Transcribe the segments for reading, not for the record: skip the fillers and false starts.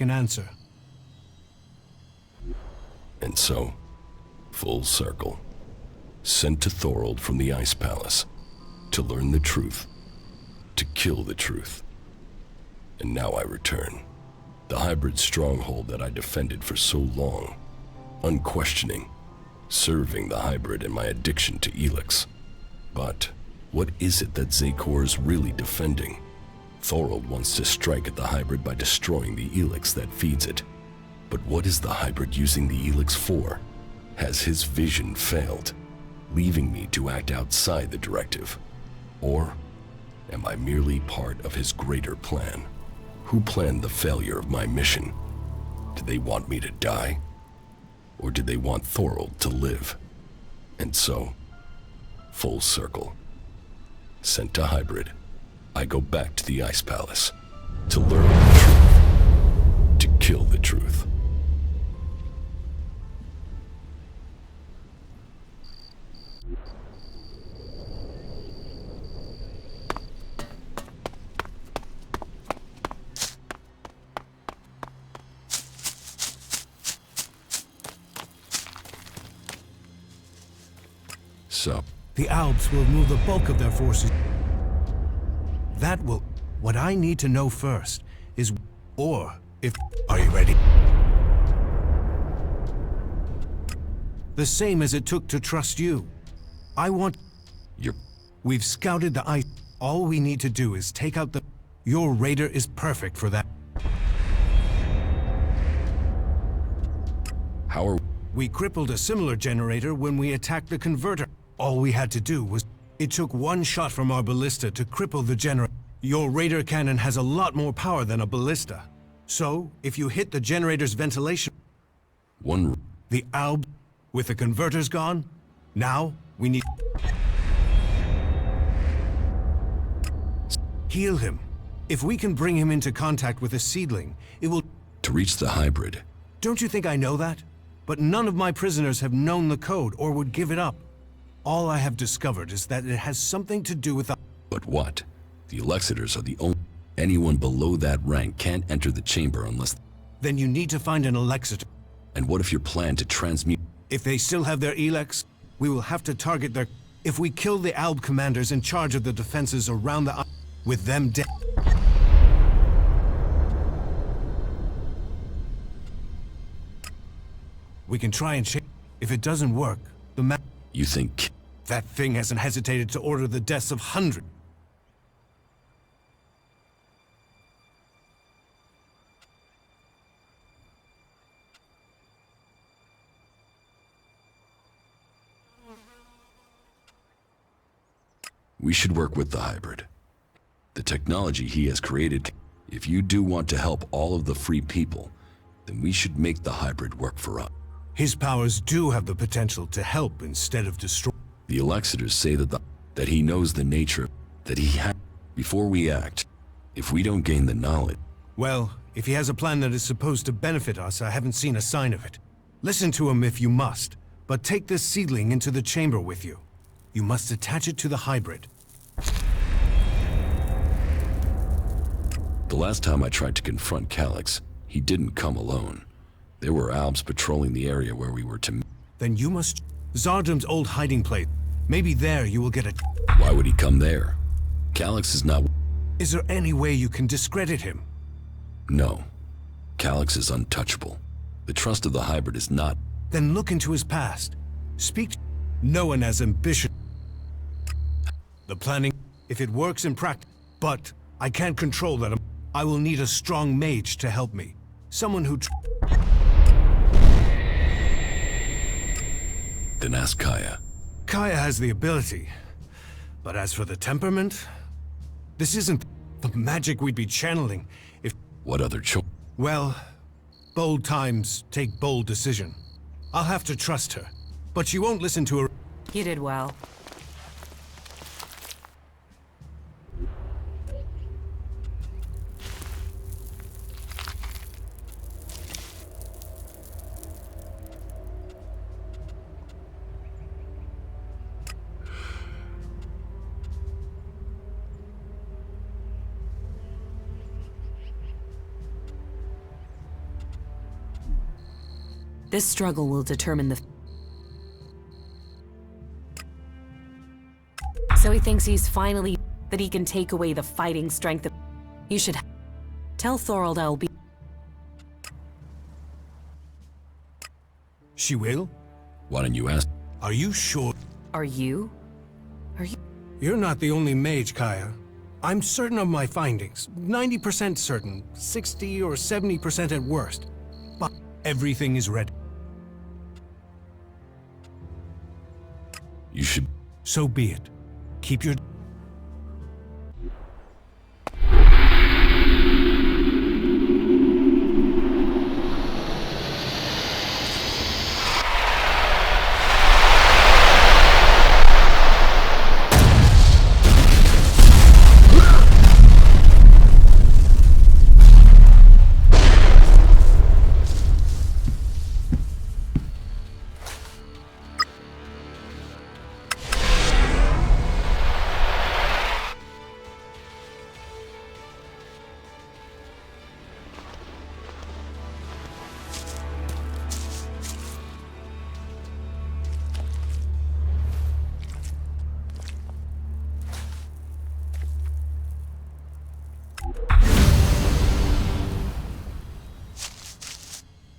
an answer. And so, full circle, sent to Thorold from the Ice Palace to learn the truth, to kill the truth. And now I return. The hybrid stronghold that I defended for so long, unquestioning, serving the hybrid and my addiction to Elex. But what is it that Xacor is really defending? Thorold wants to strike at the hybrid by destroying the Elex that feeds it. But what is the hybrid using the Elex for? Has his vision failed, leaving me to act outside the directive? Or am I merely part of his greater plan? Who planned the failure of my mission? Did they want me to die? Or did they want Thorold to live? And so, full circle. Sent to hybrid, I go back to the Ice Palace to learn the truth, to kill the truth. So, The Alps will move the bulk of their forces. That will... What I need to know first is... Or, if... Are you ready? The same as it took to trust you. I want... We've scouted the ice. All we need to do is take out the... Your raider is perfect for that. how are... We crippled a similar generator when we attacked the converter. All we had to do was... It took one shot from our ballista to cripple the generator. Your radar cannon has a lot more power than a ballista. So, if you hit the generator's ventilation... The Alb... With the converters gone, now we need... Heal him. If we can bring him into contact with a seedling, it will... To reach the hybrid. Don't you think I know that? But none of my prisoners have known the code or would give it up. All I have discovered is that it has something to do with the... But what? The Elexitors are the only... Anyone below that rank can't enter the chamber unless... Then you need to find an Elexitor. And what if your plan to transmute... If they still have their Elex, we will have to target their... If we kill the Alb commanders in charge of the defenses around the... With them dead... We can try and change... If it doesn't work, the You think... That thing hasn't hesitated to order the deaths of hundreds. We should work with the hybrid. The technology he has created... If you do want to help all of the free people, then we should make the hybrid work for us. His powers do have the potential to help instead of destroy. The Elexitors say that he knows the nature that he has. Before we act, if we don't gain the knowledge... Well, if he has a plan that is supposed to benefit us, I haven't seen a sign of it. Listen to him if you must, but take this seedling into the chamber with you. You must attach it to the hybrid. The last time I tried to confront Calyx, he didn't come alone. There were Albs patrolling the area where we were to meet. Then you must... Zardum's old hiding place. Maybe there you will get a... Why would he come there? Calyx is not... Is there any way you can discredit him? No. Calyx is untouchable. The trust of the hybrid is not... Then look into his past. Speak to... No one has ambition. The planning... If it works in practice... But I can't control that. I will need a strong mage to help me. Someone who... Then ask Kaya. Kaya has the ability. But as for the temperament... This isn't the magic we'd be channeling if... What other choice? Well, bold times take bold decision. I'll have to trust her. But she won't listen to her... You did well. This struggle will determine the... So he thinks he's finally... that he can take away the fighting strength of... You should... Tell Thorold I'll be... She will? Why don't you ask? Are you sure? Are you? You're not the only mage, Kaya. I'm certain of my findings. 90% certain. 60 or 70% at worst. But everything is ready. You should... So be it. Keep your...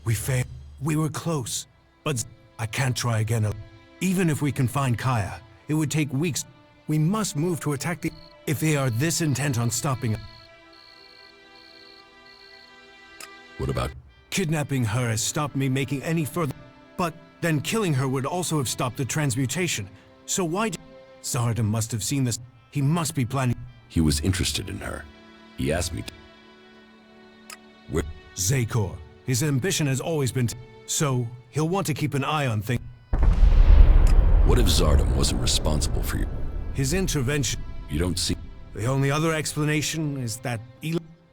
We failed. We were close. But I can't try again. Even if we can find Kaya, it would take weeks. We must move to attack the... If they are this intent on stopping... What about... Kidnapping her has stopped me making any further... But then killing her would also have stopped the transmutation. So why did... Zardom must have seen this. He must be planning... He was interested in her. He asked me to... Where... Zakor. His ambition has always been... So, he'll want to keep an eye on things. What if Zardom wasn't responsible for you? His intervention... You don't see... The only other explanation is that...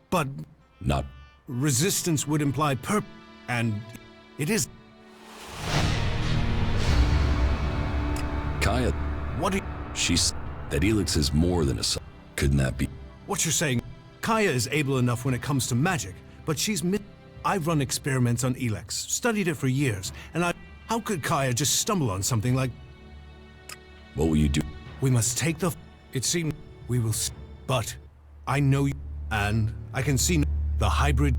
But... Not... Resistance would imply and... It is... Kaya... What are you... She's... That Elex is more than a son. Couldn't that be... What you're saying... Kaya is able enough when it comes to magic, but she's... I've run experiments on Elex, studied it for years, and how could Kaya just stumble on something like... What will you do? We must take the... It seems... We will... But... I know you... And... I can see... The hybrid...